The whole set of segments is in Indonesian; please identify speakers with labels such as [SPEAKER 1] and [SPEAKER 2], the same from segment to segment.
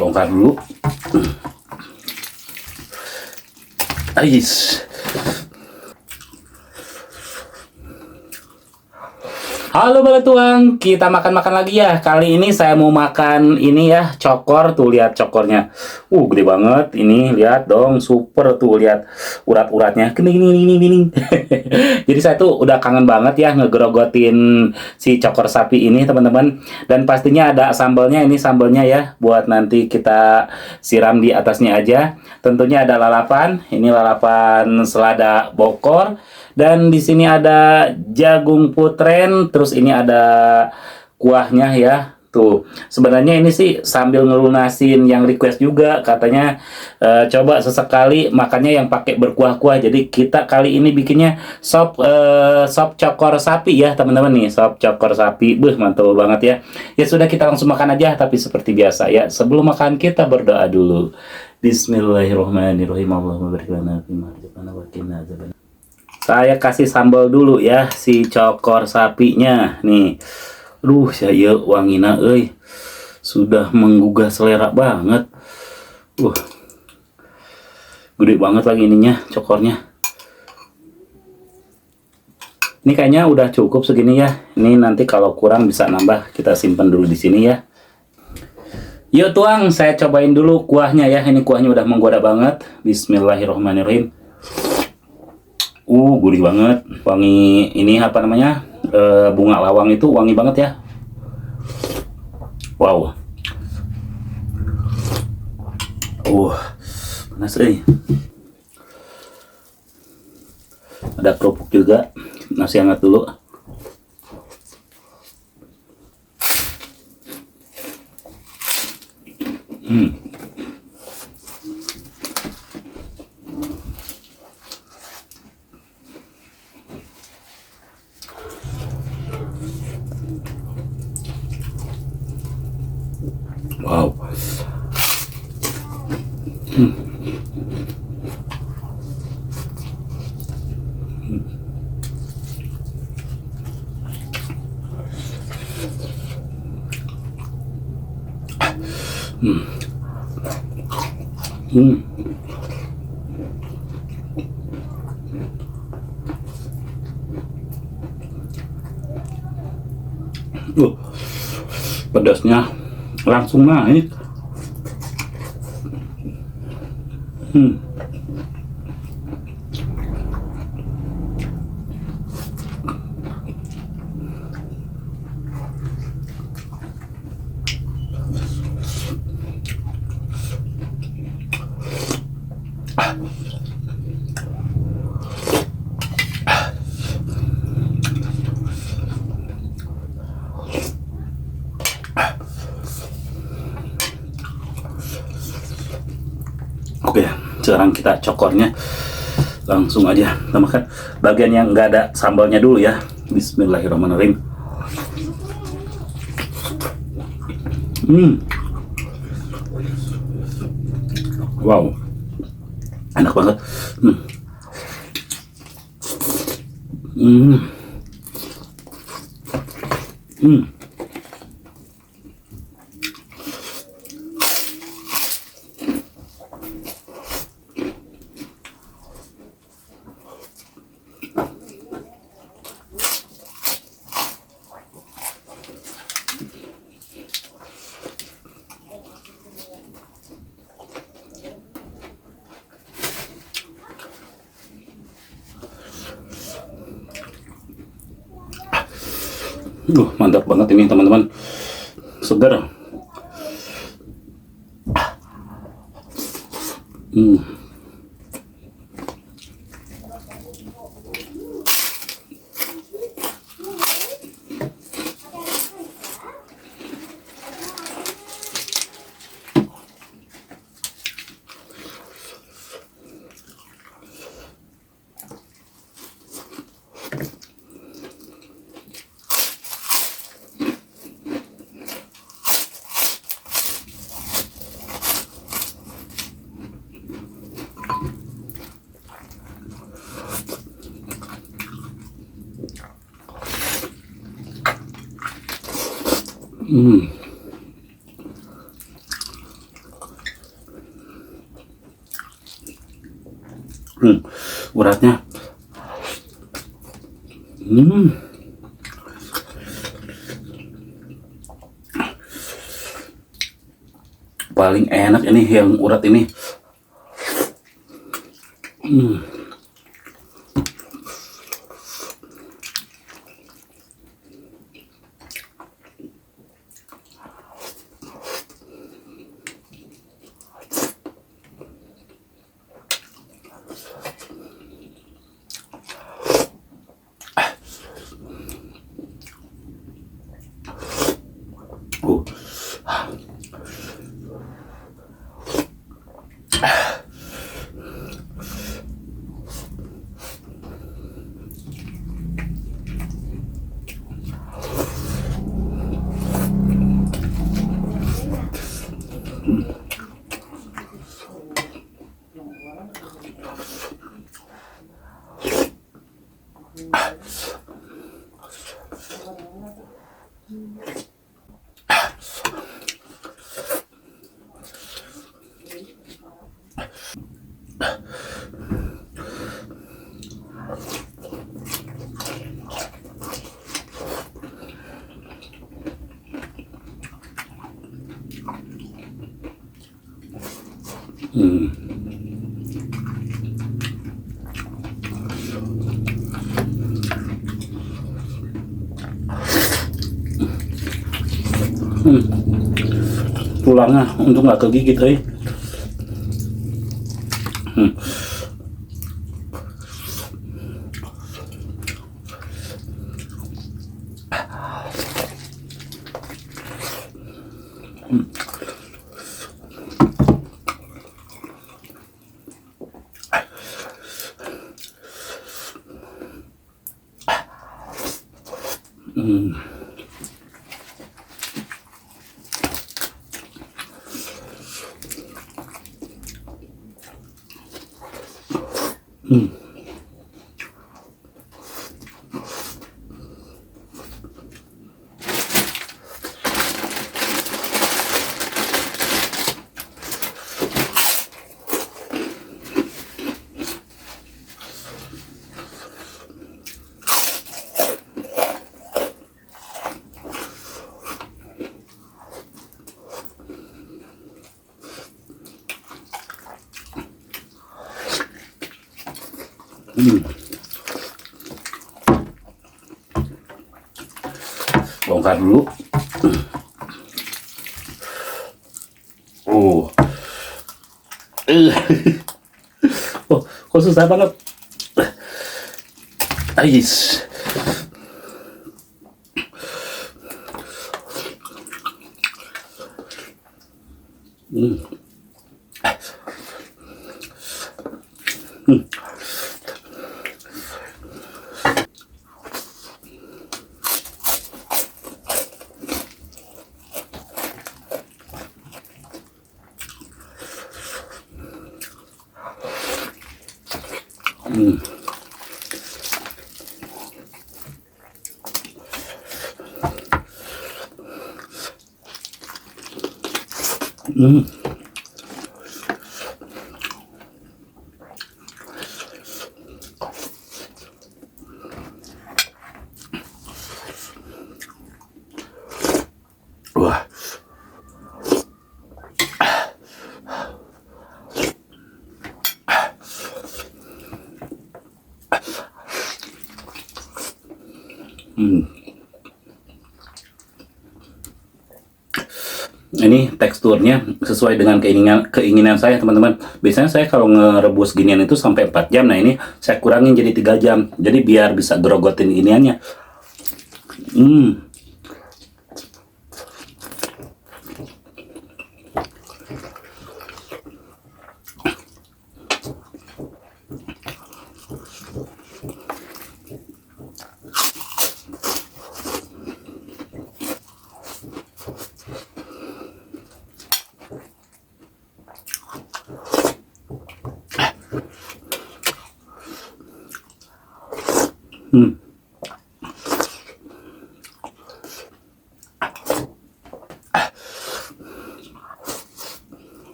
[SPEAKER 1] Bongkar dulu. Ais. Halo Baletuang, kita makan-makan lagi ya. Kali ini saya mau makan ini ya, cokor. Tuh lihat cokornya. Gede banget. Ini lihat dong, super tuh lihat urat-uratnya. Kening. Jadi saya tuh udah kangen banget ya ngegrogotin si cokor sapi ini, teman-teman. Dan pastinya ada sambalnya, ini sambalnya ya, buat nanti kita siram di atasnya aja. Tentunya ada lalapan. Ini lalapan selada bokor. Dan di sini ada jagung putren, terus ini ada kuahnya ya. Tuh, sebenarnya ini sih sambil ngelunasin yang request juga, katanya coba sesekali makannya yang pakai berkuah-kuah. Jadi kita kali ini bikinnya sop cokor sapi ya, teman-teman nih, sop cokor sapi. Mantap banget ya. Ya sudah, kita langsung makan aja, tapi seperti biasa ya. Sebelum makan kita berdoa dulu. Bismillahirrahmanirrahim. Allahumma barik lana fima razaqtana wa qina adzabannar. Saya kasih sambal dulu ya si cokor sapinya nih. Saya wangina euy. Sudah menggugah selera banget. Gede banget lagi ininya, cokornya. Ini kayaknya udah cukup segini ya. Ini nanti kalau kurang bisa nambah, kita simpan dulu di sini ya. Yuk tuang, saya cobain dulu kuahnya ya. Ini kuahnya udah menggoda banget. Bismillahirrahmanirrahim. Gurih banget, wangi ini apa namanya, bunga lawang itu wangi banget ya. Wow. Panas Ada kerupuk juga, nasi hangat dulu. Wow. Pedasnya langsung naik. Oke, sekarang kita cokornya langsung aja kita makan. Bagian yang nggak ada sambalnya dulu ya. Bismillahirrahmanirrahim. Wow, enak banget. Mantap banget ini teman-teman, segar. Uratnya. Hmm. Paling enak ini yang urat ini. Uh. Tulangnya untuk nggak kegigit, Bongkar dulu. Oh. Oh, kok susah banget. Ais. Wah. Ini teksturnya sesuai dengan keinginan saya, teman-teman. Biasanya saya kalau ngerebus ginian itu sampai 4 jam. Nah, ini saya kurangin jadi 3 jam. Jadi biar bisa grogotin iniannya.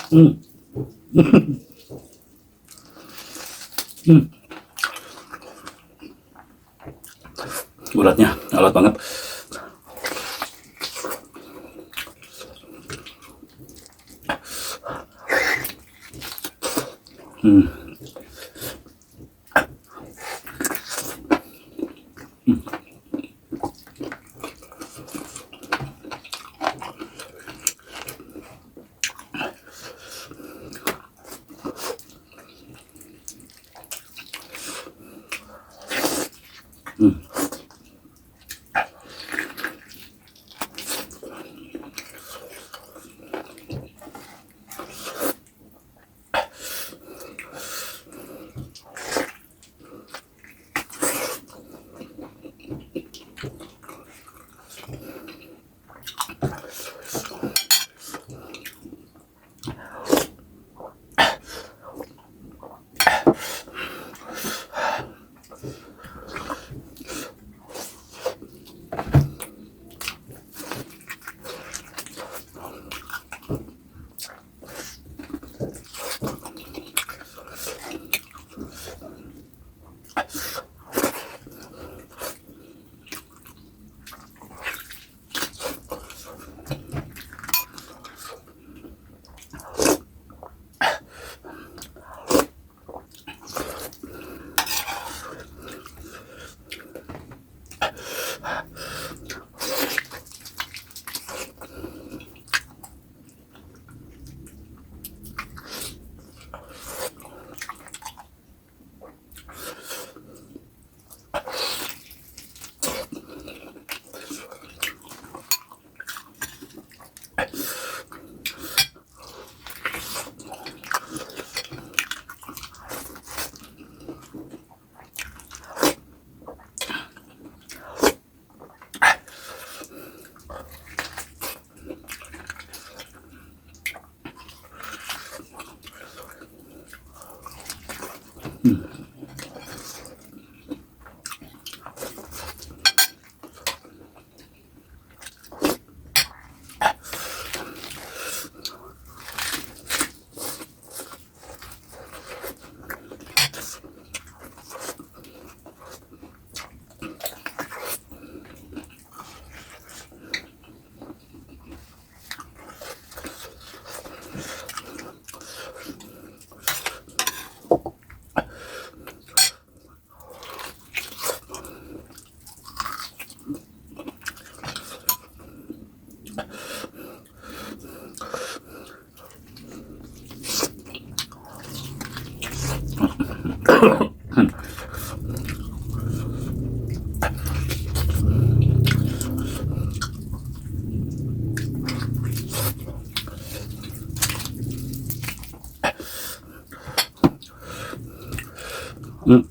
[SPEAKER 1] Hmm. Hmm. Uratnya alat banget. Hmm. Hmm.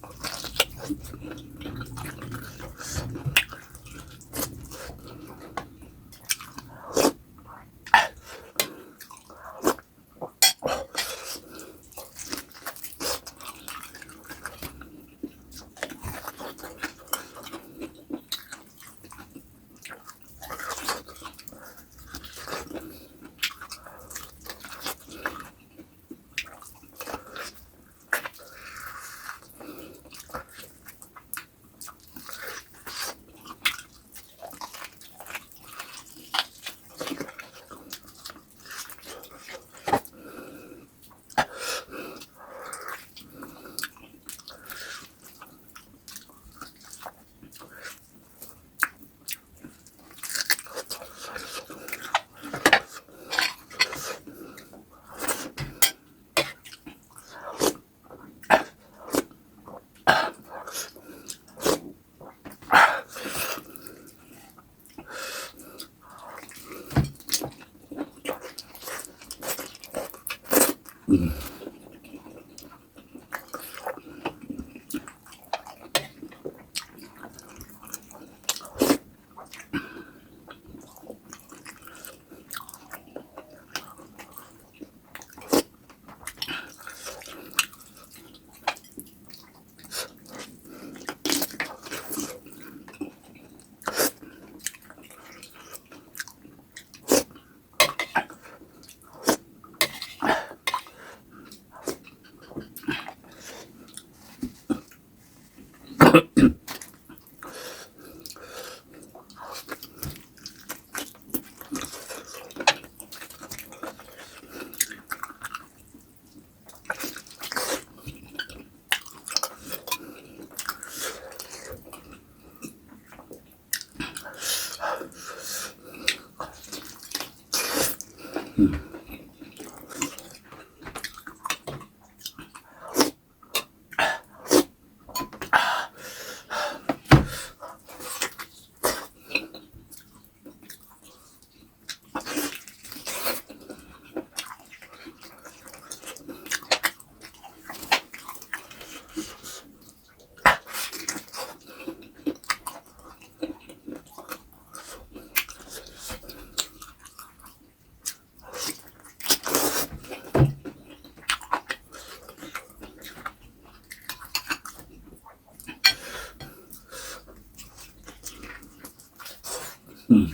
[SPEAKER 1] Hmm.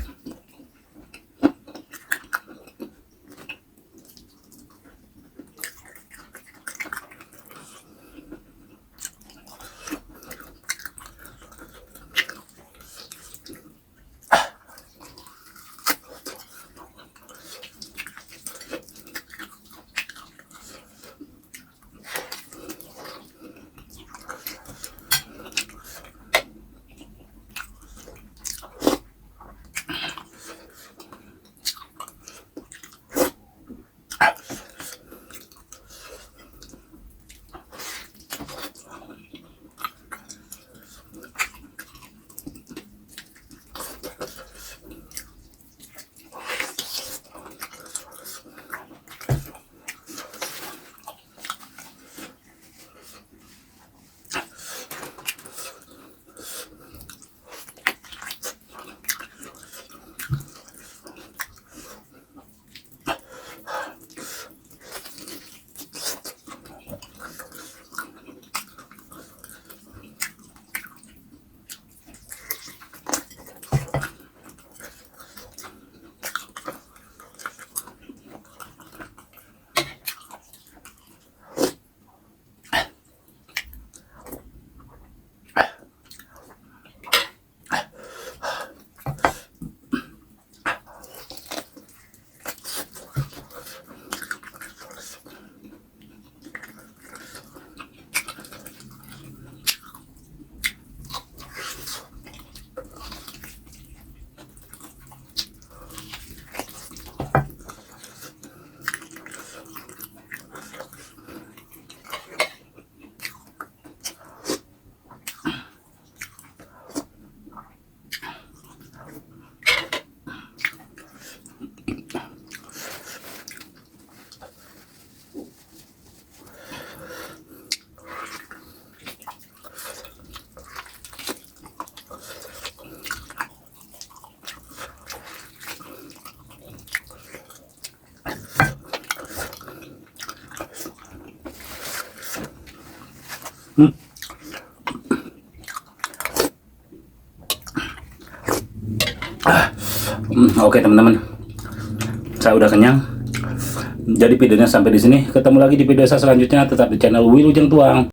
[SPEAKER 1] Oke teman-teman, saya udah kenyang. Jadi videonya sampai di sini. Ketemu lagi di video saya selanjutnya. Tetap di channel Wilujeng Tuang.